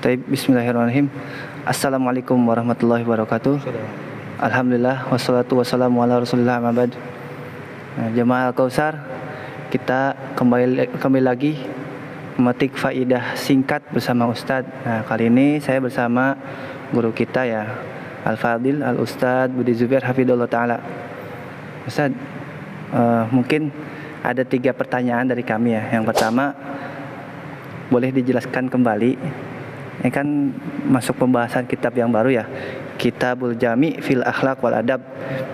Bismillahirrahmanirrahim. Assalamualaikum warahmatullahi wabarakatuh. Alhamdulillah wassalatu wassalamu ala Rasulillah amma ba'd. Jemaah Al-Kautsar, kita kembali lagi memetik faidah singkat bersama Ustadz. Nah, kali ini saya bersama guru kita ya, Al-Fadil Al-Ustadz Budi Zubair Hafidhullah Ta'ala. Ustadz, mungkin ada 3 pertanyaan dari kami ya. Yang pertama, boleh dijelaskan kembali, ini kan masuk pembahasan kitab yang baru ya, Kitabul Jami' fil Akhlaq wal Adab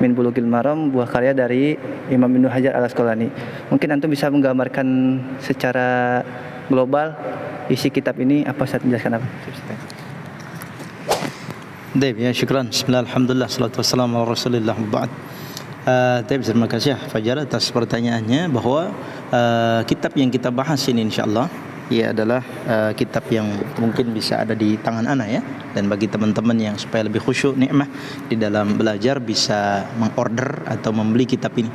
min Bulughil Maram, buah karya dari Imam Ibnu Hajar Al-Asqalani. Mungkin antum bisa menggambarkan secara global isi kitab ini, apa saya menjelaskan apa? Baik, ya, syukran. Bismillah, alhamdulillah, salatu wassalamu ala Rasulillah, ba'd. Terima kasih Fajar atas pertanyaannya, bahwa kitab yang kita bahas ini insyaallah ia adalah kitab yang mungkin bisa ada di tangan anak ya, dan bagi teman-teman yang supaya lebih khusyuk nikmah di dalam belajar bisa mengorder atau membeli kitab ini.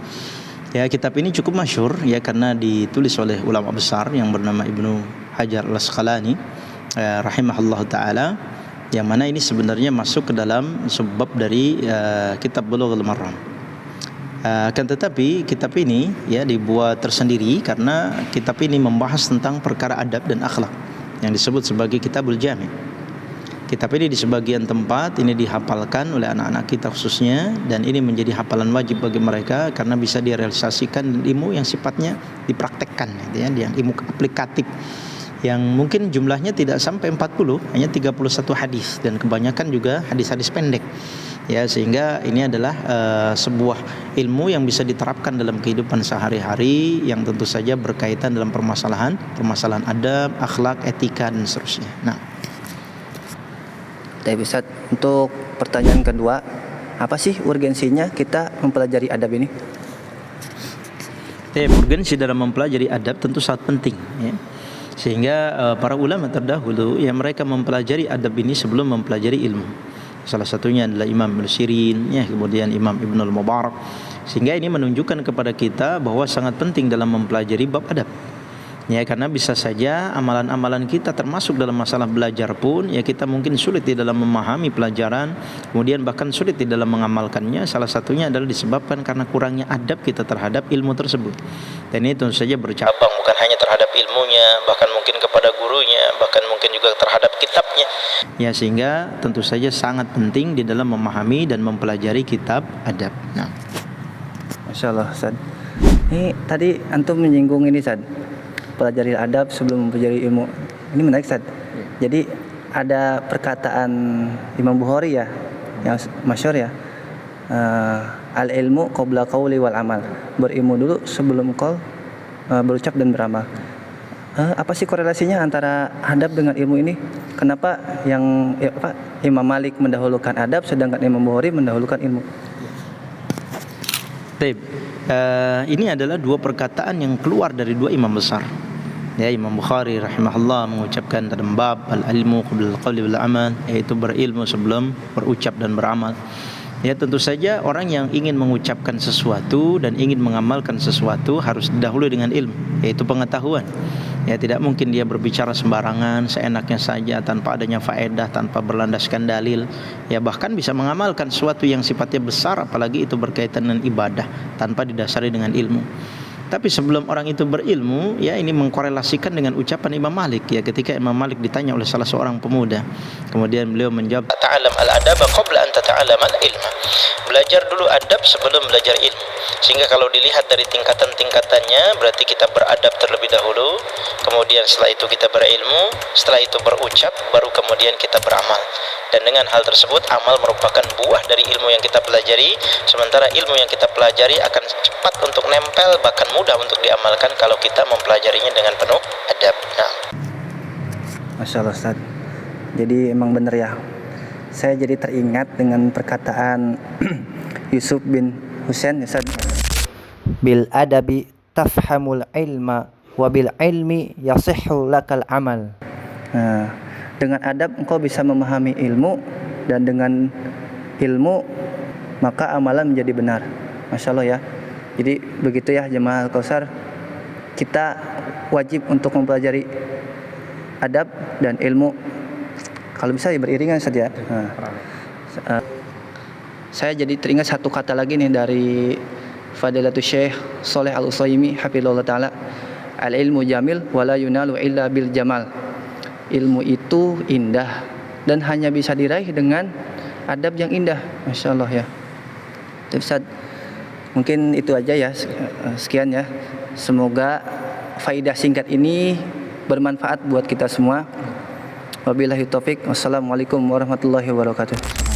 Ya, kitab ini cukup masyhur ya karena ditulis oleh ulama besar yang bernama Ibnu Hajar Al-Asqalani rahimahullah taala, yang mana ini sebenarnya masuk ke dalam sebab dari kitab Bulughul Maram. Akan tetapi kitab ini ya dibuat tersendiri karena kitab ini membahas tentang perkara adab dan akhlak yang disebut sebagai Kitabul Jami'. Kitab ini di sebagian tempat ini dihafalkan oleh anak-anak kita khususnya, dan ini menjadi hafalan wajib bagi mereka karena bisa direalisasikan ilmu yang sifatnya dipraktekkan gitu ya, yang ilmu aplikatif yang mungkin jumlahnya tidak sampai 40, hanya 31 hadis, dan kebanyakan juga hadis-hadis pendek. Ya, sehingga ini adalah sebuah ilmu yang bisa diterapkan dalam kehidupan sehari-hari yang tentu saja berkaitan dalam permasalahan adab, akhlak, etika dan seterusnya. Nah, Ustadz, untuk pertanyaan kedua, apa sih urgensinya kita mempelajari adab ini? Urgensi dalam mempelajari adab tentu sangat penting ya. Sehingga para ulama terdahulu ya mereka mempelajari adab ini sebelum mempelajari ilmu. Salah satunya adalah Imam Ibnu Sirin ya, kemudian Imam Ibnul Mubarak. Sehingga ini menunjukkan kepada kita bahwa sangat penting dalam mempelajari bab adab. Ya, karena bisa saja amalan-amalan kita termasuk dalam masalah belajar pun ya kita mungkin sulit di dalam memahami pelajaran, kemudian bahkan sulit di dalam mengamalkannya. Salah satunya adalah disebabkan karena kurangnya adab kita terhadap ilmu tersebut. Dan ini tentu saja bercabang bukan hanya terhadap ilmunya, bahkan mungkin kepada gurunya, bahkan mungkin juga terhadap kitabnya. Ya, sehingga tentu saja sangat penting di dalam memahami dan mempelajari kitab adab. Nah, Masya Allah, Ustaz. Ini tadi antum menyinggung ini, Ustaz, pelajari adab sebelum mempelajari ilmu. Ini menarik, Ustaz. Jadi ada perkataan Imam Bukhari ya, yang masyhur ya, al ilmu qabla qauli wal amal. Berilmu dulu sebelum kau berucap dan beramal. Apa sih korelasinya antara adab dengan ilmu ini? Kenapa Imam Malik mendahulukan adab sedangkan Imam Bukhari mendahulukan ilmu? Baik. Ini adalah 2 perkataan yang keluar dari 2 imam besar. Ya, Imam Bukhari rahimahullah mengucapkan dalam bab al-ilmu qabla al-qawli wal amal, yaitu berilmu sebelum berucap dan beramal. Ya, tentu saja orang yang ingin mengucapkan sesuatu dan ingin mengamalkan sesuatu harus didahului dengan ilmu, yaitu pengetahuan. Ya, tidak mungkin dia berbicara sembarangan, seenaknya saja, tanpa adanya faedah, tanpa berlandaskan dalil. Ya, bahkan bisa mengamalkan sesuatu yang sifatnya besar, apalagi itu berkaitan dengan ibadah, tanpa didasari dengan ilmu. Tapi sebelum orang itu berilmu, ya ini mengkorelasikan dengan ucapan Imam Malik ya, ketika Imam Malik ditanya oleh salah seorang pemuda. Kemudian beliau menjawab, "Ta'alam al-adaba qabla an tata'alam al-ilma." Belajar dulu adab sebelum belajar ilmu. Sehingga kalau dilihat dari tingkatan-tingkatannya, berarti kita beradab terlebih dahulu, kemudian setelah itu kita berilmu, setelah itu berucap, baru kemudian kita beramal. Dan dengan hal tersebut, amal merupakan buah dari ilmu yang kita pelajari, sementara ilmu yang kita pelajari akan cepat untuk nempel, bahkan mudah untuk diamalkan kalau kita mempelajarinya dengan penuh adab. Nah, Masya Allah, Ustaz. Jadi emang benar ya, saya jadi teringat dengan perkataan Yusuf bin Husain, Ustaz. Bil adabi tafhamul ilma wa bil ilmi yasihhu lakal amal. Nah, dengan adab engkau bisa memahami ilmu, dan dengan ilmu maka amalan menjadi benar. Masya Allah ya. Jadi begitu ya jemaah Al-Kautsar, kita wajib untuk mempelajari adab dan ilmu Kalau bisa ya beriringan saja. Saya jadi teringat satu kata lagi nih dari Fadilatul Syekh Shalih Al-Utsaimin hafizahullah taala. Al-ilmu jamil wala yunalu illa bil jamal. Ilmu itu indah dan hanya bisa diraih dengan adab yang indah. Masya Allah ya. Ustaz, mungkin itu aja ya. Sekian ya. Semoga faidah singkat ini bermanfaat buat kita semua. Wabillahi taufik. Wassalamualaikum warahmatullahi wabarakatuh.